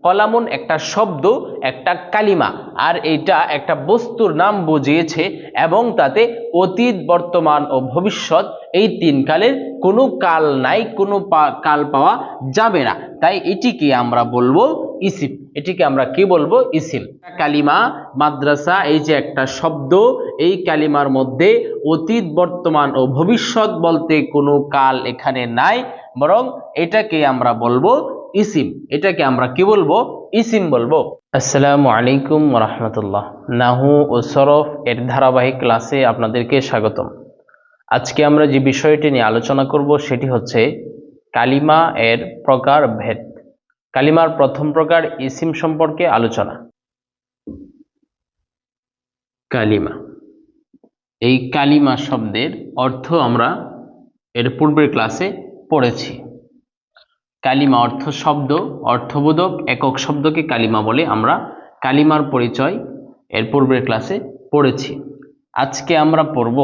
কলামুন একটা শব্দ, একটা কালিমা, আর এইটা একটা বস্তুর নাম বুঝিয়েছে এবং তাতে অতীত, বর্তমান ও ভবিষ্যৎ এই তিন কালের কোনো কাল নাই, কোনো কাল পাওয়া যাবে না। তাই এটিকে আমরা বলবো ইসিম। এটিকে আমরা কি বলবো? ইসিম। কালিমা, মাদ্রাসা, এই যে একটা শব্দ, এই কালিমার মধ্যে অতীত, বর্তমান ও ভবিষ্যৎ বলতে কোনো কাল এখানে নাই, বরং এটাকে আমরা বলবো ইসিম। এটাকে আমরা কি বলবো? ইসিম বলবো। আসসালামু আলাইকুম ওয়া রাহমাতুল্লাহ। নাহু ও সরফ এর ধারাবাহিক ক্লাসে আপনাদেরকে স্বাগতম। আজকে আমরা যে বিষয়টি নিয়ে আলোচনা করব সেটি হচ্ছে কালিমা এর প্রকার ভেদ। কালিমার প্রথম প্রকার ইসিম সম্পর্কে আলোচনা। কালিমা, এই কালিমা শব্দের অর্থ আমরা এর পূর্বের ক্লাসে পড়েছি। কালিমা অর্থ শব্দ, অর্থবোধক একক শব্দকে কালিমা বলে। আমরা কালিমার পরিচয় এর পূর্বের ক্লাসে পড়েছি। আজকে আমরা পড়ব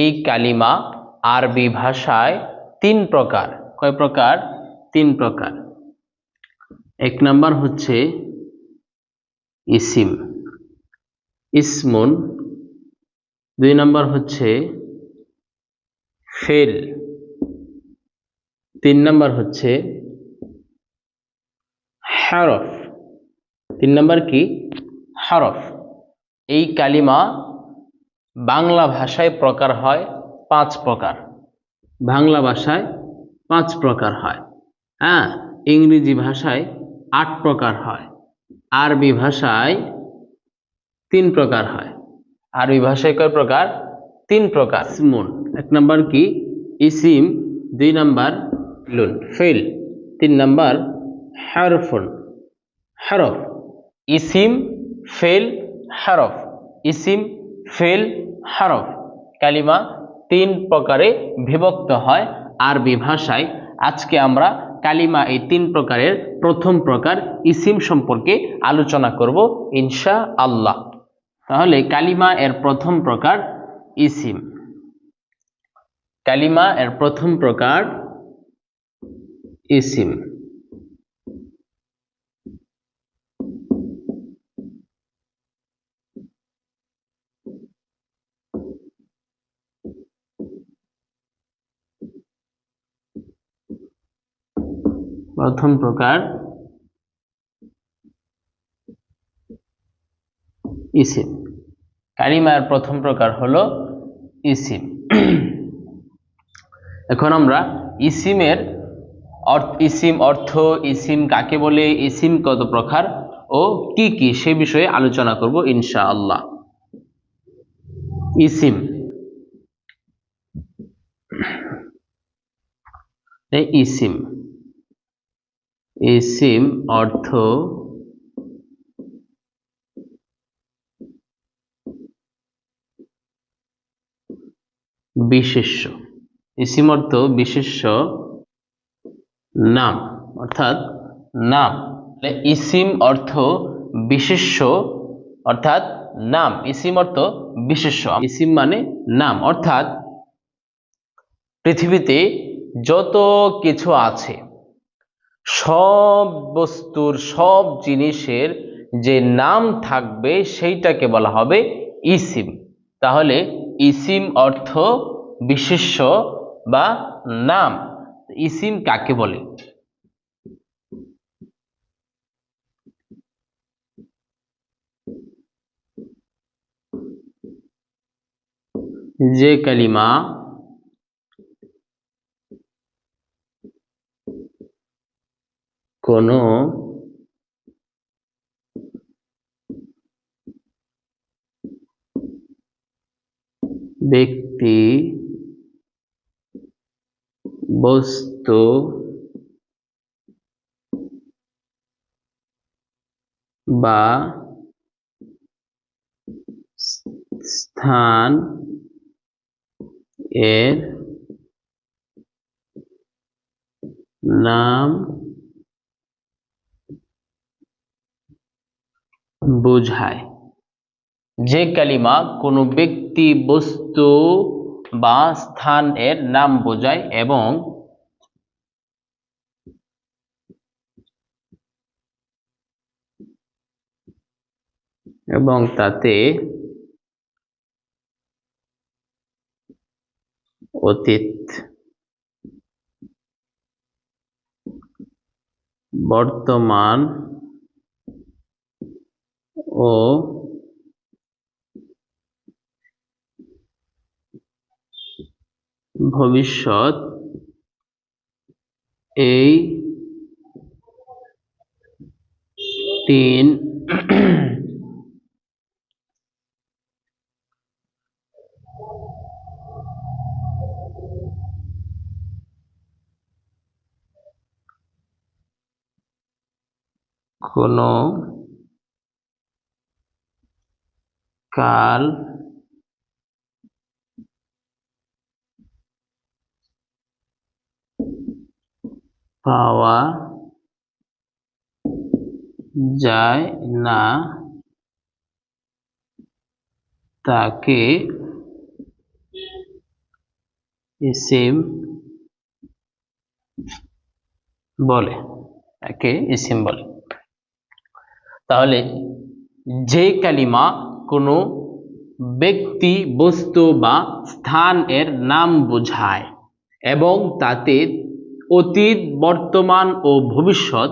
এই কালিমা আরবি ভাষায় তিন প্রকার। কয় প্রকার? তিন প্রকার। এক নাম্বার হচ্ছে ইসিম, ইসমুন। দুই নাম্বার হচ্ছে ফেল। তিন নাম্বার হচ্ছে হরফ। তিন নাম্বার কি? হরফ। এই কালিমা বাংলা ভাষায় প্রকার হয় পাঁচ প্রকার। বাংলা ভাষায় পাঁচ প্রকার হয়, ইংরেজি ভাষায় 8 প্রকার হয়, আরবি ভাষায় 3 প্রকার হয়। আরবি ভাষায় কয় প্রকার? 3 প্রকার। ইসমুন, এক নাম্বার কি? ইসিম। দুই নাম্বার লুন, ফেল। তিন নাম্বার হরফুন, হরফ। ইসিম, ফেল, হরফ। ইসিম, ফেল, হরফ। কালিমা 3 প্রকারে বিভক্ত হয় আরবি ভাষায়। আজকে আমরা কালিমা এই 3 প্রকারের প্রথম প্রকার ইসিম সম্পর্কে আলোচনা করব ইনশাআল্লাহ। তাহলে কালিমা এর প্রথম প্রকার ইসিম। কালিমা এর প্রথম প্রকার ইসিম। প্রথম প্রকার ইসিম। কালিমার প্রথম প্রকার হলো ইসিম। এখন আমরা ইসিমের ইসিম অর্থ, ইসিম কাকে বলে, ইসিম কত প্রকার ও কি কি সে বিষয়ে আলোচনা করব ইনশাআল্লাহ। ইসিম, ইসিম, ইসিম অর্থ বিশেষ্য। ইসিম অর্থ বিশেষ্য, নাম, অর্থাৎ নাম। ইসিম অর্থ বিশেষ্য অর্থাৎ নাম। ইসিম অর্থ বিশেষ্য। ইসিম মানে নাম, অর্থাৎ পৃথিবীতে যত কিছু আছে, সব বস্তুর, সব জিনিসের যে নাম থাকবে সেইটাকে বলা হবে ইসিম। তাহলে ইসিম অর্থ বিশেষ্য বা নাম। ইসিম কাকে বলে? যে কালিমা কোনো ব্যক্তি, বস্তু বা স্থান এর নাম বোঝায়। যে কালিমা কোনো ব্যক্তি, বস্তু বা স্থান এর নাম বোঝায় এবং এবং তাতে অতীত, বর্তমান ও ভবিষ্যৎ এই তিন কোনো কাল পাওয়া যায় না তাকে ইসিম বলে, তাকে ইসিম বলে। তাহলে যে কালিমা কোনো ব্যক্তি, বস্তু বা স্থান এর নাম বোঝায় এবং তাতে অতীত, বর্তমান ও ভবিষ্যৎ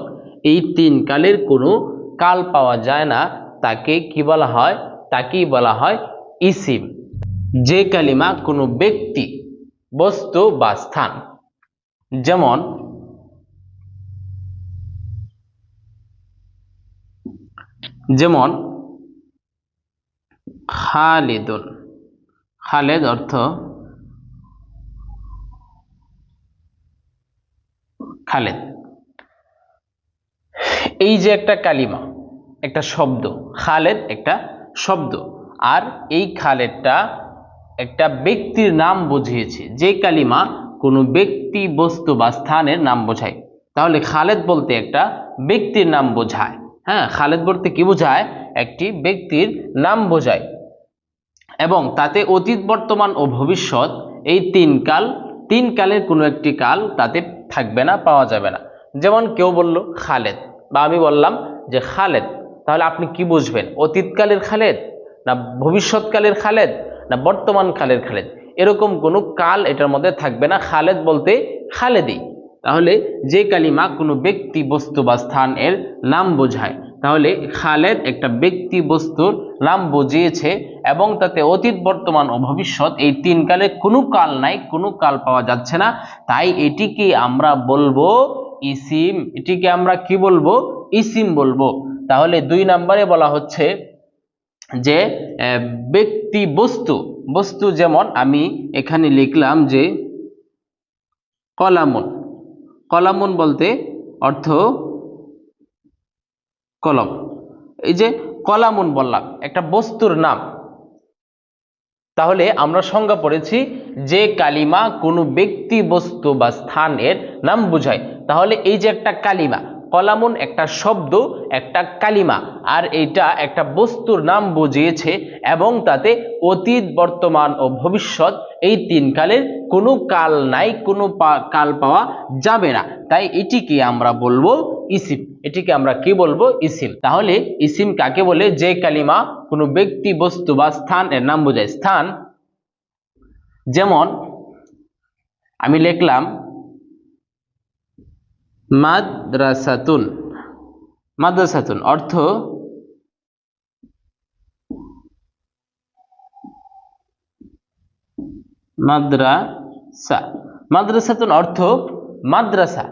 এই তিন কালের কোনো কাল পাওয়া যায় না তাকে কি বলা হয়? তাকেই বলা হয় ইসিম। যে কালিমা কোনো ব্যক্তি, বস্তু বা স্থান, যেমন খালিদুন, খালেদ অর্থ খালেদ। এই যে একটা কালিমা, একটা শব্দ, খালেদ একটা শব্দ, আর এই খালেদটা একটা ব্যক্তির নাম বুঝিয়েছে। যে কালিমা কোনো ব্যক্তি, বস্তু বা স্থানের নাম বোঝায়, তাহলে খালেদ বলতে একটা ব্যক্তির নাম বোঝায়। হ্যাঁ, খালেদ বলতে কি বোঝায়? একটি ব্যক্তির নাম বোঝায় এবং তাতে অতীত, বর্তমান ও ভবিষ্যৎ এই তিন কালের কোনো একটি কাল তাতে থাকবে না, পাওয়া যাবে না। যেমন কেউ বলল খালেদ, বা আমি বললাম যে খালেদ, তাহলে আপনি কি বুঝবেন? অতীতকালের খালেদ, না ভবিষ্যৎকালের খালেদ, না বর্তমান কালের খালেদ? এরকম কোনো কাল এটার মধ্যে থাকবে না, খালেদ বলতে খালেদই। তাহলে যে কালিমা কোনো ব্যক্তি, বস্তু বা স্থান এর নাম বোঝায়, তাহলে খালেদ একটা ব্যক্তি, বস্তুর নাম বুঝিয়েছে এবং তাতে অতীত, বর্তমান ও ভবিষ্যৎ এই তিন কালে কোনো কাল নাই, কোনো কাল পাওয়া যাচ্ছে না, তাই এটিকে আমরা বলবো ইসিম। এটিকে আমরা কি বলবো? ইসিম বলবো। তাহলে 2 নম্বরে বলা হচ্ছে যে ব্যক্তি, বস্তু যেমন আমি এখানে লিখলাম যে কলামুন, কলামুন বলতে অর্থ কলম। এই যে কলামুন বললাম, একটা বস্তুর নাম। তাহলে আমরা সংজ্ঞা পড়েছি যে কালিমা কোনো ব্যক্তি, বস্তু বা স্থানের নাম বোঝায়। তাহলে এই যে একটা কালিমা, কলামুন একটা শব্দ, একটা কালিমা, আর এইটা একটা বস্তুর নাম বুঝিয়েছে এবং তাতে অতীত, বর্তমান ও ভবিষ্যৎ এই তিন কালের কোনো কাল নাই, কোনো কাল পাওয়া যাবে না, তাই এটিকে আমরা বলবো ইসিম। এটিকে আমরা কি বলবো? ইসিম। তাহলে ইসিম কাকে বলে? যে কালিমা কোনো ব্যক্তি, বস্তু বা স্থান এর নাম বোঝায়। স্থান যেমন আমি লিখলাম মাদ্রাসাতুন, মাদ্রাসাতুন অর্থ মাদ্রাসা, মাদ্রাসাতুন অর্থ মাদ্রাসা।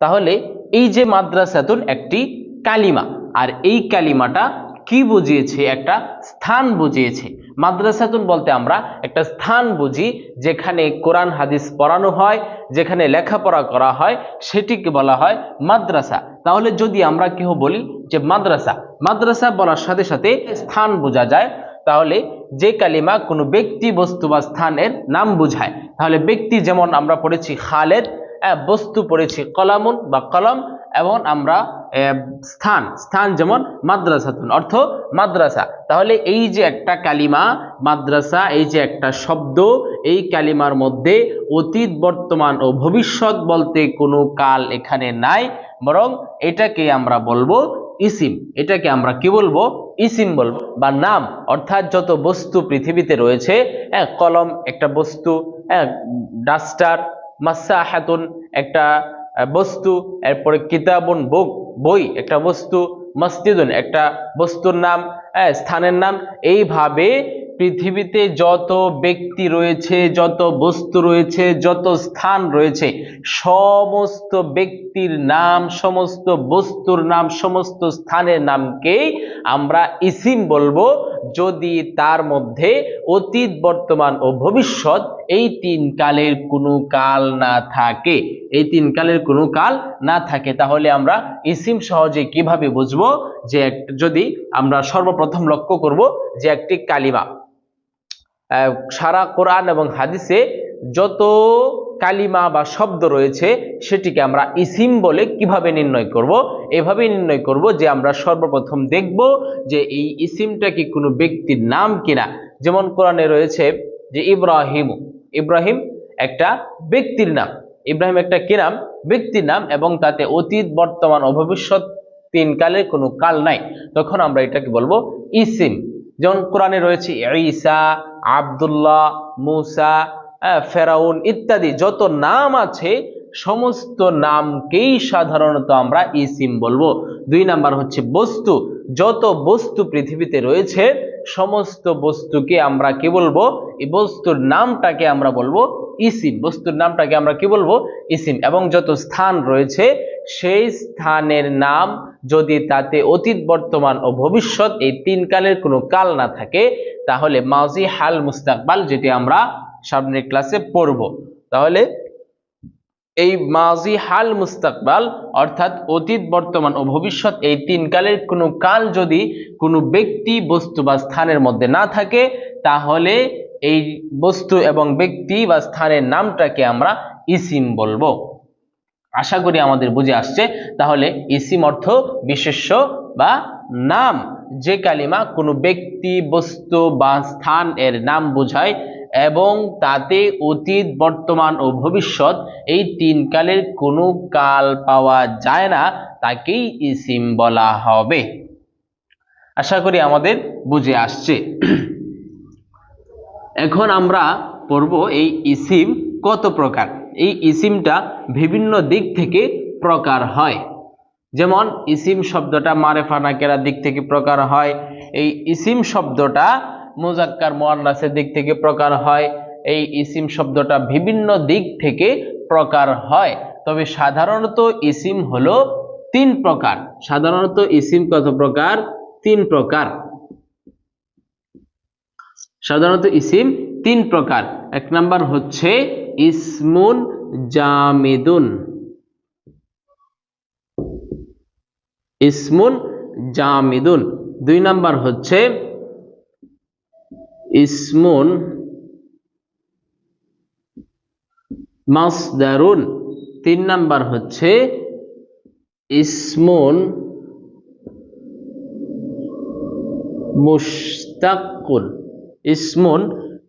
তাহলে এই যে মাদ্রাসাতুন একটি কালিমা, আর এই কালিমাটা কি বুঝিয়েছে? একটা স্থান বুঝিয়েছে। মাদ্রাসাতুন বলতে আমরা একটা স্থান বুঝি যেখানে কোরআন হাদিস পড়ানো হয়, যেখানে লেখাপড়া করা হয়, সেটিকে বলা হয় মাদ্রাসা। তাহলে যদি আমরা কেউ বলি যে মাদ্রাসা, মাদ্রাসা বলার সাথে সাথে স্থান বোঝা যায়, তাহলে যে কালিমা কোনো ব্যক্তি, বস্তু বা স্থানের নাম বোঝায়, তাহলে ব্যক্তি যেমন আমরা পড়েছি খালেদ, বস্তু পড়েছি কলামুন বা কলম, এবং আমরা স্থান যেমন মাদ্রাসাতুন অর্থ মাদ্রাসা। তাহলে এই যে একটা কালিমা মাদ্রাসা, এই যে একটা শব্দ, এই কালিমার মধ্যে অতীত, বর্তমান ও ভবিষ্যৎ বলতে কোনো কাল এখানে নাই, বরং এটাকে আমরা বলবো ইসিম, এটাকে আমরা কি বলবো? ইসিম বলবো বা নাম। অর্থাৎ যত বস্তু পৃথিবীতে রয়েছে, কলম একটা বস্তু, ডাস্টার, মাসাহাতুন একটা বস্তু, এরপরে কিতাবুন বুক বই একটা বস্তু, মসজিদুন একটা বস্তুর নাম, স্থানের নাম। এইভাবে পৃথিবীতে যত ব্যক্তি রয়েছে, যত বস্তু রয়েছে, যত স্থান রয়েছে, সমস্ত ব্যক্তির নাম, সমস্ত বস্তুর নাম, সমস্ত স্থানের নামকেই আমরা ইসিম বলবো, যদি তার মধ্যে অতীত, বর্তমান ও ভবিষ্যৎ এই তিন কালের কোনো কাল না থাকে। এই তিন কালের কোনো কাল না থাকে, তাহলে আমরা ইসিম সহজে কিভাবে বুঝবো? যে যদি আমরা সর্বপ্রথম লক্ষ্য করব যে একটি কালিমা, সারা কোরআন এবং হাদিসে যত কালিমা বা শব্দ রয়েছে সেটিকে আমরা ইসিম বলে কিভাবে নির্ণয় করব? এভাবে নির্ণয় করব যে আমরা সর্বপ্রথম দেখব যে এই ইসিমটা কি কোনো ব্যক্তির নাম কিনা। যেমন কোরআনে রয়েছে যে ইব্রাহিম, ইব্রাহিম একটা ব্যক্তির নাম। ইব্রাহিম একটা কি নাম? ব্যক্তির নাম, এবং তাতে অতীত, বর্তমান ও ভবিষ্যৎ তিন কালের কোনো কাল নাই, তখন আমরা এটাকে বলবো ইসিম। যেমন কোরআনে রয়েছে ঈসা, আব্দুল্লাহ, মুসা, ফেরাউন ইত্যাদি যত নাম আছে, সমস্ত নামকেই সাধারণত আমরা ইসিম বলবো। 2 নাম্বার হচ্ছে বস্তু। যত বস্তু পৃথিবীতে রয়েছে সমস্ত বস্তুকে আমরা কি বলবো? এই বস্তুর নামটাকে আমরা বলবো ইসিম। বস্তুর নামটাকে আমরা কি বলবো? ইসিম। এবং যত স্থান রয়েছে সেই স্থানের নাম যদি তাতে অতীত, বর্তমান ও ভবিষ্যৎ এই তিন কালের কোনো কাল না থাকে, তাহলে মাজি, হাল, মুস্তাকবাল, যেটি আমরা সামনের ক্লাসে পড়ব। তাহলে এই মাজি, হাল, মুস্তাকবাল অর্থাৎ অতীত, বর্তমান ও ভবিষ্যৎ এই তিন কালের কোনো কাল যদি কোনো ব্যক্তি, বস্তু বা স্থানের মধ্যে না থাকে, তাহলে এই বস্তু এবং ব্যক্তি বা স্থানের নামটাকে আমরা ইসিম বলবো। আশা করি আমাদের বুঝে আসছে। তাহলে ইসিম অর্থ বিশেষ্য বা নাম, যে কালিমা কোনো ব্যক্তি, বস্তু বা স্থান এর নাম বোঝায় এবং তাতে অতীত, বর্তমান ও ভবিষ্যৎ এই তিন কালের কোনো কাল পাওয়া যায় না, তাকেই ইসিম বলা হবে। আশা করি আমাদের বুঝে আসছে। এখন আমরা পড়ব এই ইসিম কত প্রকার। এই ইসিমটা বিভিন্ন দিক থেকে প্রকার হয়। যেমন ইসিম শব্দটা মারেফা নাকেরার দিক থেকে প্রকার হয়। এই ইসিম শব্দটা মুজাক্কার মুআন্নাসের দিক থেকে প্রকার হয়। এই ইসিম শব্দটা বিভিন্ন দিক থেকে প্রকার হয়। তবে সাধারণত ইসিম হলো 3 প্রকার। সাধারণত ইসিম কত প্রকার? 3 প্রকার। সাধারণত ইসিম 3 প্রকার। 1 নাম্বার হচ্ছে ইসমুন জামিদুন। ইসমুন জামিদুন। 2 নাম্বার হচ্ছে ইসমুন মাসদারুন। 3 নাম্বার হচ্ছে ইসমুন মুশতাকুন। ইসমুন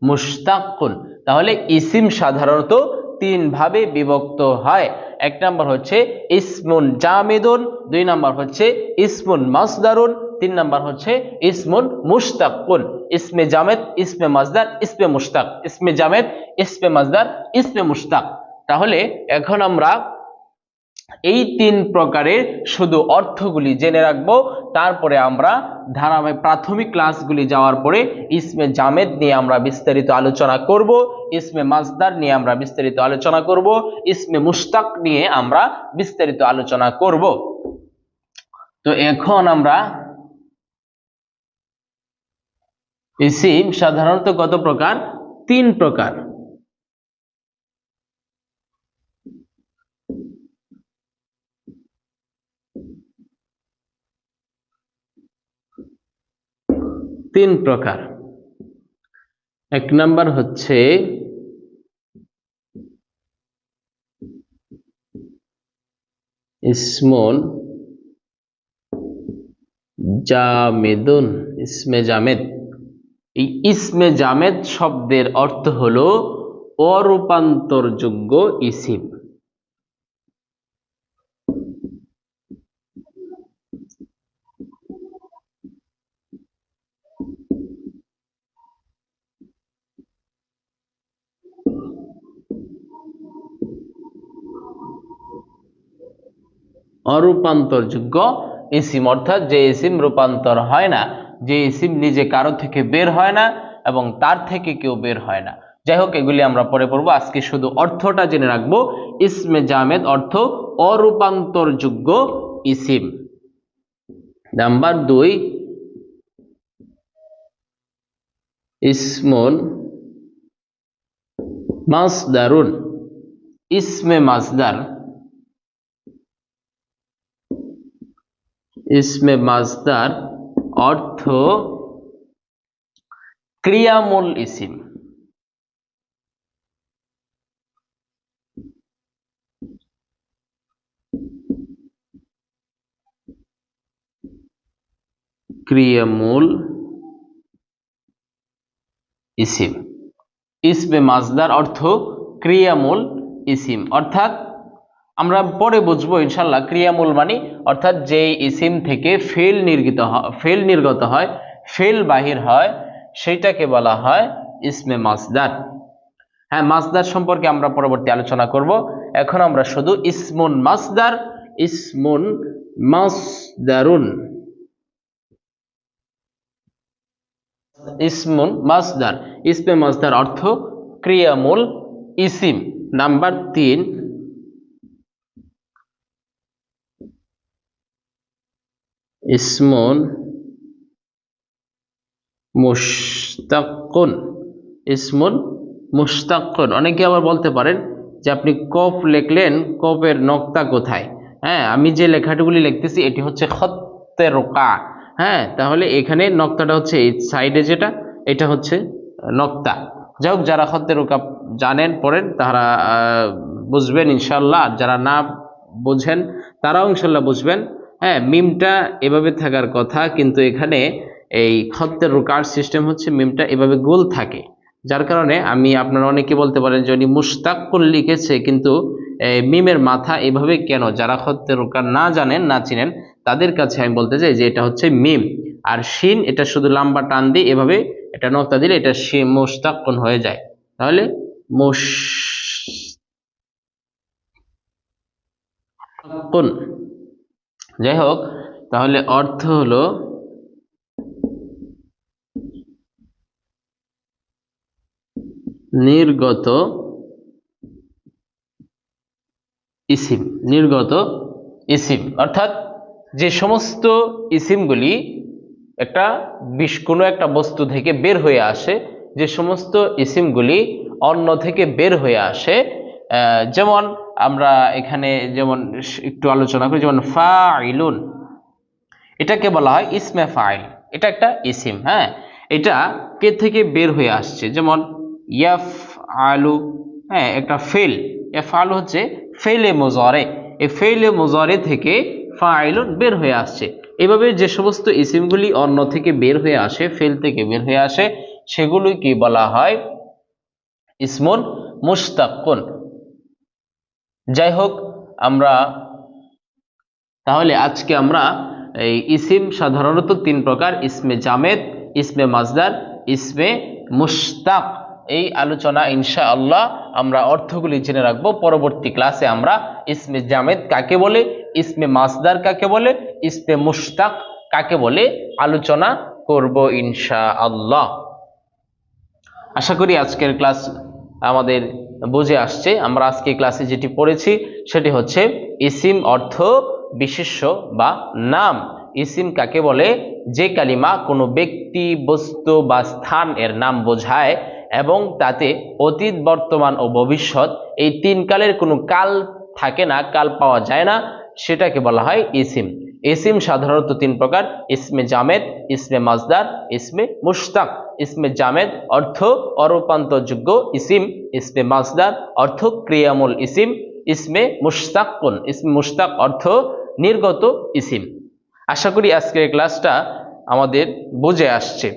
মুশতাকুন। তাহলে ইসিম সাধারণত 3 ভাবে বিভক্ত হয়। 1 নাম্বার হচ্ছে ইসমুন জামিদুন, 2 নাম্বার হচ্ছে ইসমুন মাসদারুন, 3 নাম্বার হচ্ছে ইসমুন মুশতাকুন। ইসমে জামেদ, ইসমে মাসদার, ইসমে মুশতাক। ইসমে জামেদ, ইসমে মাসদার, ইসমে মুশতাক। তাহলে এখন আমরা এই 3 প্রকারের শুধু অর্থগুলি জেনে রাখবো। তারপরে আমরা ধারাবাহিক প্রাথমিক ক্লাসগুলি যাওয়ার পরে ইসমে জামেদ নিয়ে আমরা বিস্তারিত আলোচনা করব, ইসমে মাসদার নিয়ে আমরা বিস্তারিত আলোচনা করব, ইসমে মুশতাক নিয়ে আমরা বিস্তারিত আলোচনা করব। তো এখন আমরা ইসিম সাধারণত কত প্রকার? 3 প্রকার। তিন প্রকার। 1 নাম্বার হচ্ছে ইসমুন জামেদুন। ইসমে জামেদ। এই ইসমে জামেদ শব্দের অর্থ হলো অরূপান্তরযোগ্য ইসিম। অরূপান্তরযোগ্য ইসিম, অর্থাৎ যে ইসিম রূপান্তর হয় না, যে ইসিম নিজে কারো থেকে বের হয় না এবং তার থেকে কেউ বের হয় না। যাই হোক, এগুলি আমরা পরে পড়বো। আজকে শুধু অর্থটা জেনে রাখবো। ইসমে জামেদ অর্থ অরূপান্তরযোগ্য ইসিম। নাম্বার 2, ইসমুন মাসদারুন। ইসমে মাসদার, ইসমে মাসদার অর্থ ক্রিয়ামূল ইসিম। ক্রিয়ামূল ইসিম। ইসমে মাসদার অর্থ ক্রিয়ামূল ইসিম, অর্থাৎ আমরা পরে বুঝবো ইনশাল্লাহ। ক্রিয়ামূল মানে অর্থাৎ যে ইসিম থেকে ফেল নির্গত হয়, ফেল বাহির হয়, সেইটাকে বলা হয় ইসমে মাসদার। হ্যাঁ, মাসদার সম্পর্কে আমরা পরবর্তী আলোচনা করব। এখন আমরা শুধু ইসমুন মাসদার, ইসমুন মাসদারুন, ইসমুন মাসদার, ইসমে মাসদার অর্থ ক্রিয়ামূল ইসিম। নাম্বার 3, ইসমুন মুশতাক্কুন। ইসমুন মুশতাক্কুন, অনেকে আবার বলতে পারেন যে আপনি কফ লিখলেন, কফের নক্তা কোথায়? হ্যাঁ, আমি যে লেখাগুলি লিখতেছি এটি হচ্ছে খত্তে রোকা। হ্যাঁ, তাহলে এখানে নক্তাটা হচ্ছে এই সাইডে, যেটা এটা হচ্ছে নক্তা। যাই হোক, যারা খত্তে রোকা জানেন পড়েন তারা বুঝবেন ইনশাল্লাহ, আর যারা না বুঝেন তারাও ইনশাল্লাহ বুঝবেন। হ্যাঁ, মিমটা এভাবে থাকার কথা, কিন্তু এখানে এই খত্তে রোকার সিস্টেম হচ্ছে মিমটা এভাবে গোল থাকে, যার কারণে আমি আপনারা অনেকে বলতে পারেন যে উনি মুশতাক্কুন লিখেছে, কিন্তু মিমের মাথা এভাবে কেন? যারা খত্তে রোকার না জানেন, না চিনেন, তাদের কাছে আমি বলতে চাই যে এটা হচ্ছে মিম, আর শিন এটা শুধু লম্বা টান দিয়ে এভাবে এটা নক্তা দিলে এটা মুশতাক্কুন হয়ে যায়। তাহলে মুশতাক্কুন। যাই হোক, তাহলে অর্থ হলো নির্গত ইসিম। নির্গত ইসিম অর্থাৎ যে সমস্ত ইসিমগুলি কোনো একটা বস্তু থেকে বের হয়ে আসে, যে সমস্ত ইসিমগুলি অন্য থেকে বের হয়ে আসে, যেমন আমরা এখানে যেমন একটু আলোচনা করি, যেমন ফাইলুন, এটাকে বলা হয় ইসমে ফাইল। এটা একটা ইসিম। হ্যাঁ, এটা কে থেকে বের হয়ে আসছে? যেমন ইয়াফআলু, হ্যাঁ, একটা ফেল। ইয়াফআলু হচ্ছে ফেলে মুজারে, এই ফেলে মুজারে থেকে ফাইলুন বের হয়ে আসছে। এভাবে যে সমস্ত ইসিমগুলি অন্য থেকে বের হয়ে আসে, ফেল থেকে বের হয়ে আসে, সেগুলোকে বলা হয় ইসমুন মুশতাক্কুন। যাই হোক, আমরা তাহলে আজকে আমরা এই ইসিম সাধারণত 3 প্রকার: ইসমে জামেদ, ইসমে মাসদার, ইসমে মুশতাক। এই আলোচনা ইনশাআল্লাহ আমরা অর্থগুলি জেনে রাখবো। পরবর্তী ক্লাসে আমরা ইসমে জামেদ কাকে বলে, ইসমে মাসদার কাকে বলে, ইসমে মুশতাক কাকে বলে আলোচনা করব ইনশাআল্লাহ। আশা করি আজকের ক্লাস আমাদের বুঝে আসছে। আমরা আজকে ক্লাসে যেটি পড়েছি সেটি হচ্ছে ইসিম অর্থ বিশেষ্য বা নাম। ইসিম কাকে বলে? যে কালিমা কোনো ব্যক্তি, বস্তু বা স্থান এর নাম বোঝায় এবং তাতে অতীত, বর্তমান ও ভবিষ্যৎ এই 3 কালের কোনো কাল থাকে না, কাল পাওয়া যায় না, সেটাকে বলা হয় ইসিম। ইসিম সাধারণত 3 প্রকার: ইসমে জামেদ, ইসমে মাসদার, ইসমে মুশতাক। ইসমে জামেদ অর্থ অরূপান্তরযোগ্য ইসিম, ইসমে মাসদার অর্থ ক্রিয়ামূল ইসিম, ইসমে মুশতাক্কুন, ইসমে মুশতাক অর্থ নির্গত ইসিম। আশা করি আজকের ক্লাসটা আমাদের বুঝে আসছে।